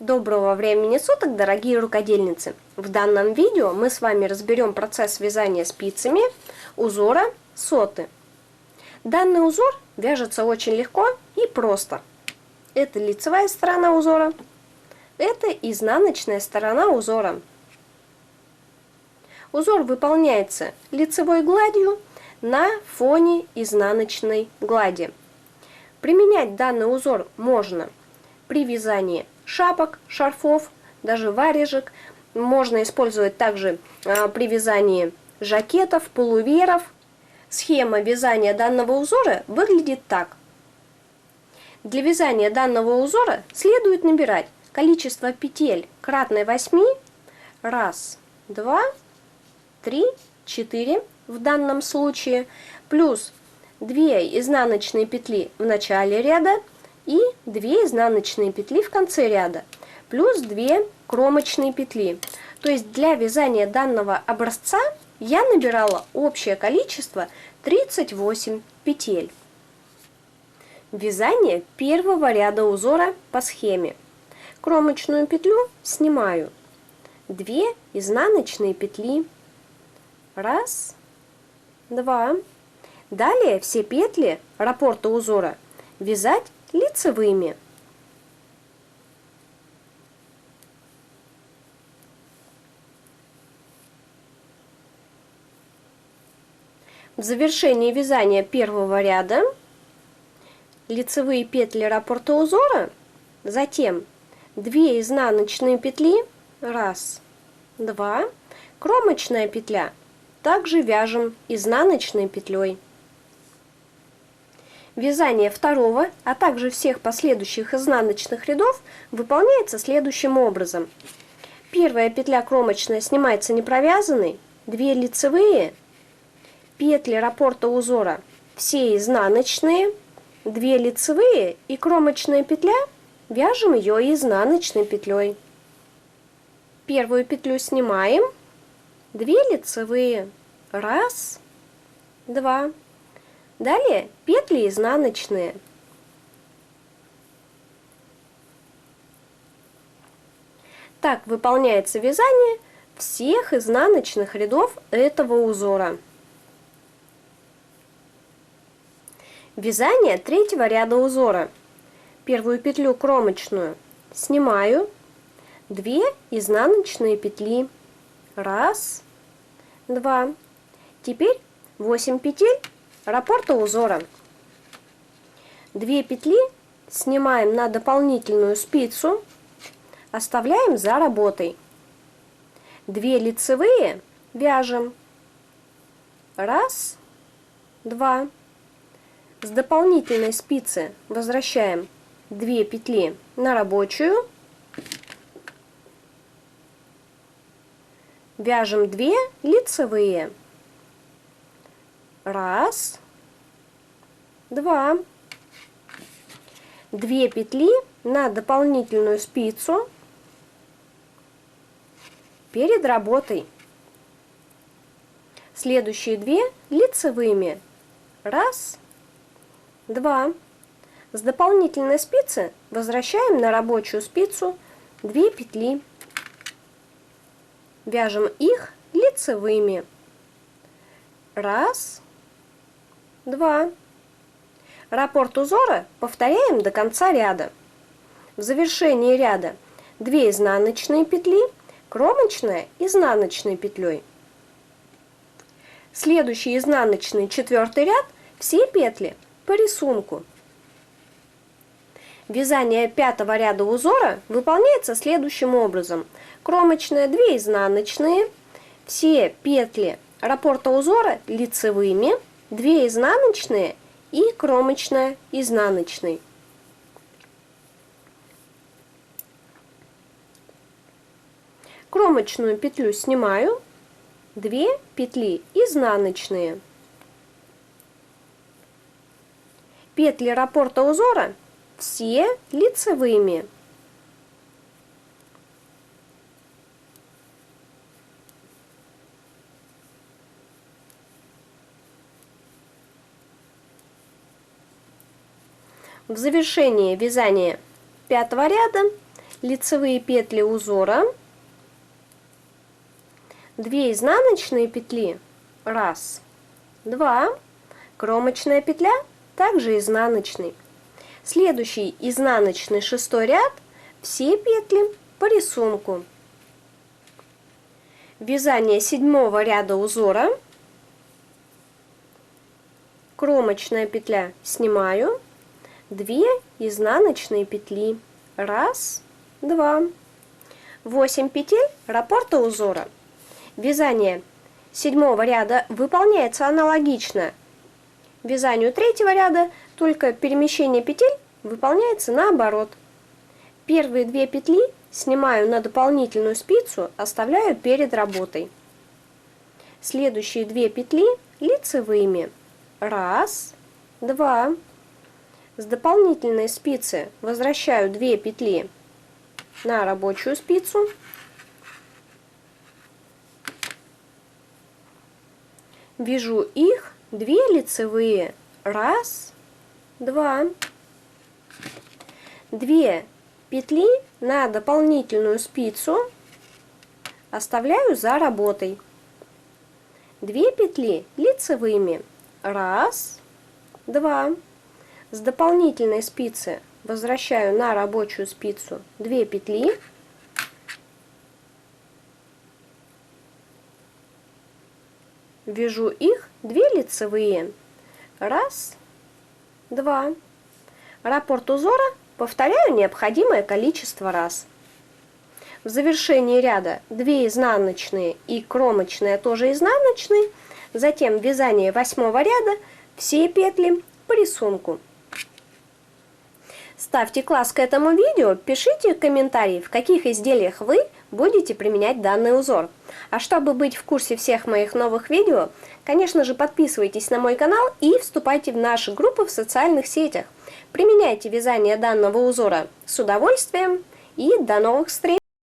Доброго времени суток, дорогие рукодельницы! В данном видео мы с вами разберем процесс вязания спицами узора соты. Данный узор вяжется очень легко и просто. Это лицевая сторона узора, это изнаночная сторона узора. Узор выполняется лицевой гладью на фоне изнаночной глади. Применять данный узор можно при вязании шапок, шарфов, даже варежек. Можно использовать также при вязании жакетов, пуловеров. Схема вязания данного узора выглядит так. Для вязания данного узора следует набирать количество петель кратное 8. 1, 2, 3, 4 в данном случае. Плюс 2 изнаночные петли в начале ряда и 2 изнаночные петли в конце ряда, плюс 2 кромочные петли. То есть для вязания данного образца я набирала общее количество 38 петель. Вязание первого ряда узора по схеме. Кромочную петлю снимаю, 2 изнаночные петли, 1, 2. Далее все петли раппорта узора вязать лицевыми. В завершении вязания первого ряда лицевые петли раппорта узора, затем 2 изнаночные петли, 1, 2, кромочная петля, также вяжем изнаночной петлей. Вязание второго, а также всех последующих изнаночных рядов выполняется следующим образом. Первая петля кромочная снимается не провязанной, 2 лицевые, петли раппорта узора все изнаночные, 2 лицевые и кромочная петля, вяжем ее изнаночной петлей. Первую петлю снимаем, 2 лицевые, 1, 2. Далее петли изнаночные. Так выполняется вязание всех изнаночных рядов этого узора. Вязание третьего ряда узора. Первую петлю кромочную снимаю, 2 изнаночные петли, 1, 2. Теперь 8 петель раппорта узора. 2 петли снимаем на дополнительную спицу, оставляем за работой. 2 лицевые вяжем, 1, 2. С дополнительной спицы возвращаем 2 петли на рабочую, вяжем 2 лицевые, 1, 2, 2 петли на дополнительную спицу перед работой. Следующие 2 лицевыми, 1, 2. С дополнительной спицы возвращаем на рабочую спицу 2 петли, вяжем их лицевыми, 1, 2. Раппорт узора повторяем до конца ряда. В завершении ряда 2 изнаночные петли, кромочная изнаночной петлей. Следующий изнаночный 4-й ряд, все петли по рисунку. Вязание 5-го ряда узора выполняется следующим образом. Кромочная 2 изнаночные, все петли раппорта узора лицевыми, 2 изнаночные и кромочная изнаночной. Кромочную петлю снимаю, 2 петли изнаночные. Петли раппорта узора все лицевыми. В завершении вязания 5-го ряда лицевые петли узора, 2 изнаночные петли, 1, 2, кромочная петля, также изнаночный. Следующий изнаночный 6-й ряд, все петли по рисунку. Вязание 7-го ряда узора, кромочная петля, снимаю, 2 изнаночные петли, 1, 2, 8 петель раппорта узора. Вязание 7-го ряда выполняется аналогично вязанию 3-го ряда, только перемещение петель выполняется наоборот. Первые 2 петли снимаю на дополнительную спицу, оставляю перед работой. Следующие 2 петли лицевыми. 1, 2. С дополнительной спицы возвращаю 2 петли на рабочую спицу. Вяжу их 2 лицевые. 1, 2. 2 петли на дополнительную спицу оставляю за работой. 2 петли лицевыми. 1, 2. С дополнительной спицы возвращаю на рабочую спицу 2 петли. Вяжу их 2 лицевые. 1, 2. Раппорт узора повторяю необходимое количество раз. В завершении ряда 2 изнаночные и кромочная тоже изнаночные. Затем вязание 8-го ряда, все петли по рисунку. Ставьте класс к этому видео, пишите комментарии, в каких изделиях вы будете применять данный узор. А чтобы быть в курсе всех моих новых видео, конечно же, подписывайтесь на мой канал и вступайте в наши группы в социальных сетях. Применяйте вязание данного узора с удовольствием и до новых встреч!